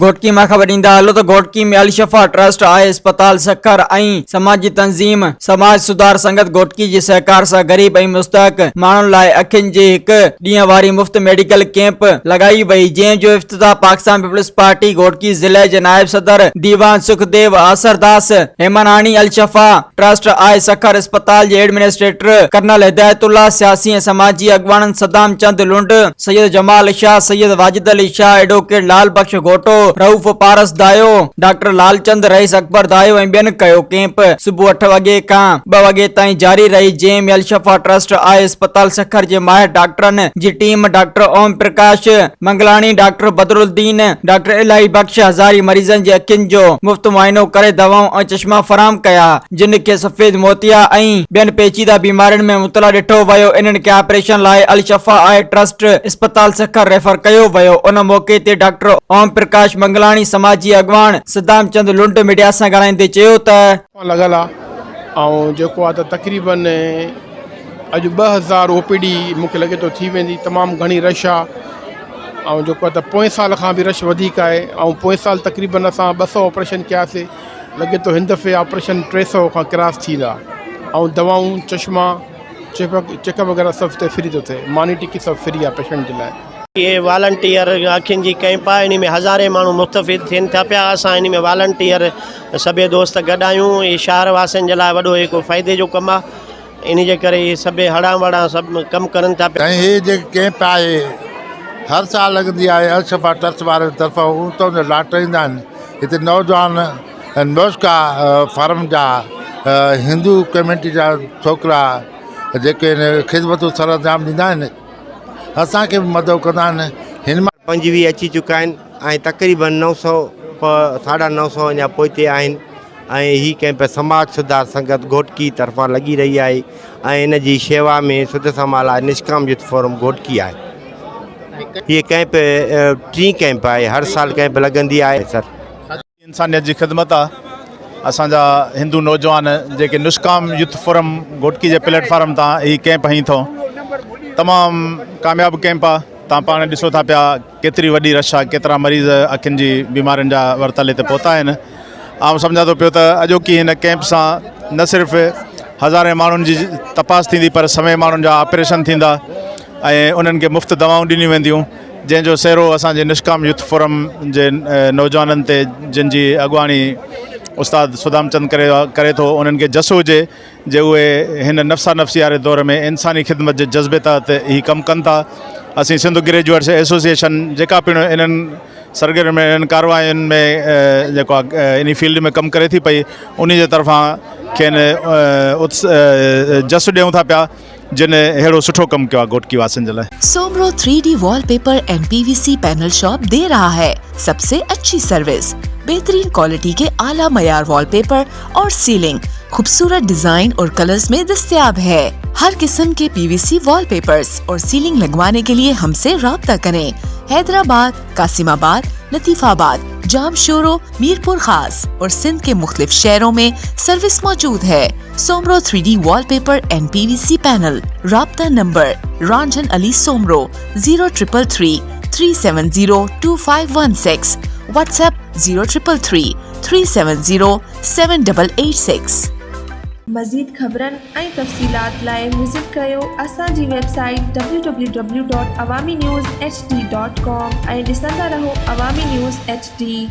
घोटकी में खबर ॾींदा हलो तो घोटकी में अलशफा ट्रस्ट आहे अस्पताल सखर ऐं समाजी तंज़ीम समाज सुधार संगत घोटकी जी सहकार सां गरीब ऐं मुस्तहक माण्हुनि लाइ अखियुनि जी हिक ॾींहं वारी मुफ़्त मेडिकल कैंप लगाई वई, जंहिंजो इफ्तिताह पाकिस्तान पीपल्स पार्टी घोटकी ज़िले जे नायब सदर दीवान सुखदेव आसरदास हेमनानी अलशफा ट्रस्ट आहे सखर अस्पताल जे एडमिनिस्ट्रेटर कर्नल हिदायतुल्लाह सियासी ऐं समाजी अॻवाननि सदाम चंद लुंड, सैयद जमाल शाह, सैयद वाजिद अली शाह, एडवोकेट लाल बख्श घोटो, रऊफ पारस दायो, डॉक्टर लालचंद रईस अकबर दायो ऐं ॿियनि कयो। कैंप सुबुह 8 वॻे खां 2 वॻे ताईं जारी रही, जंहिं में अलशफा ट्रस्ट आहे अस्पताल सखर जे माहिर डॉक्टरनि जी team doctor Om Prakash Manglani, doctor Badruddin, doctor Ilahi Bakhsh Hazari मरीजनि जे अखियुनि जो मुफ़्त मुआइनो करे दवाऊं ऐं चश्मा फराहम कया, जिन खे सफेद मोतिया ऐं ॿियनि पेचीदा बीमारियुनि में मुबतला ॾिठो वियो। इन्हनि खे ऑपरेशन लाइ अलशफा आहे ट्रस्ट अस्पताल सखर रेफर कयो वियो। उन मौके ते डॉक्टर ओम प्रकाश मंगलानी, समाजी अॻवान सदाम चंद लुंड मीडिया सां ॻाल्हाईंदे चयो त लॻल आहे ऐं जेको आहे त तक़रीबन अॼु 2000 OPD मूंखे लॻे थो थी वेंदी, तमामु घणी रश आहे ऐं जेको आहे त पोएं साल खां बि रश वधीक आहे ऐं पोएं साल तक़रीबन असां 200 ऑपरेशन कयासीं, लॻे थो हिन दफ़े ऑपरेशन 300 खां क्रॉस थी विया ऐं दवाऊं चश्मा चेकअप वग़ैरह सभु ते फ्री थो थिए, मानी टिकी सभु फ्री आहे पेशेंट जे लाइ। ये वॉलंटियर अखियुनि जी कैंप आहे, इन में हज़ारे माण्हू मुस्तफ़िद थियनि था पिया। असां इन में वॉलंटियर सभु दोस्त गॾु आहियूं। ये शहर वासियुनि जे लाइ वॾो हिकु फ़ाइदे जो कमु आहे, इन जे करे सभु हड़ा वड़ा सभु कमु करनि था पिया। ऐं हे जेके कैंप आहे हर साल लॻंदी आहे अलशफा ट्रस्ट वारनि तरफ़ां, उतां जा डॉक्टर ईंदा आहिनि हिते, नौजवान नौशका फार्म जा हिंदू कम्यूनिटी जा छोकिरा जेके ख़िदमतूं सरअंजाम ॾींदा आहिनि, असांखे बि मदद कंदा आहिनि। हिन मां 25 अची चुका आहिनि ऐं तक़रीबन 900 950 अञा पोइते आहिनि ऐं ही कैंप समाज सुधार संगत घोटकी तरफ़ां लॻी रही आहे ऐं इन जी शेवा में सुध समाला निष्काम युथ फोरम घोटकी आहे। ये कैंप 3 कैंप आहे, हर साल कैंप लॻंदी आहे। सर इंसानियत जी ख़िदमत आहे। असांजा हिंदू नौजवान जेके निष्काम युथ फोरम घोटकी जे प्लेटफॉर्म तां ही कैंप हई थो, तमामु कामयाबु कैंप आहे। तव्हां पाण ॾिसो था पिया केतिरी वॾी रश आहे, केतिरा मरीज़ अखियुनि जी बीमारियुनि जा वरताले ते पहुता आहिनि। ऐं सम्झां थो पियो त अॼोकी हिन कैंप सां न सिर्फ़ु हज़ारे माण्हुनि जी तपास थींदी, पर समय माण्हुनि जा ऑपरेशन थींदा ऐं उन्हनि खे मुफ़्त दवाऊं ॾिनियूं वेंदियूं, जंहिंजो सेरो असांजे निष्काम युथ फोरम जे नौजवाननि ते, जिन जी अॻवानी उस्ताद सुदामचंद करे थो, उन्हनि खे जसो हुजे जे उहे हिन नफ़्सा नफ़्सी वारे दौर में इंसानी ख़िदमत जे जज़्बे तहत ही कमु कनि था। असीं सिंध ग्रेजुएट्स एसोसिएशन जेका पिणु इन्हनि सरगर्मियुनि में, इन्हनि कार्रवायुनि में जेको आहे इन फील्ड में कमु करे थी पई, उन जे तरफ़ां खेनि जस ॾियूं था पिया, जिन अहिड़ो सुठो कमु कयो आहे घोटकी वासियुनि जे लाइ। Soomro 3D wallpaper and PVC panel shop दे रहा है सबसे अच्छी सर्विस, बेहतरीन क्वालिटी के आला मयार वॉलपेपर और सीलिंग खूबसूरत डिजाइन और कलर्स में दस्तयाब है। हर किस्म के PVC वॉलपेपर्स और सीलिंग लगवाने के लिए हमसे राब्ता करें। हैदराबाद, कासिमाबाद, लतीफाबाद, जामशोरो, मीरपुर खास और सिंध के मुख्तलिफ शहरों में सर्विस मौजूद है। Soomro 3D wallpaper and PVC panel. राब्ता नंबर रंजन अली सोमरो 0333 370 2516, व्हाट्सएप 0333 370 7886। मज़ीद ख़बरनि ऐं तफ़सीलात लाइ विज़िट कयो असांजी वेबसाइट www.awamiNewsHD.com ऐं ॾिसंदा रहो अवामी न्यूज़ HD।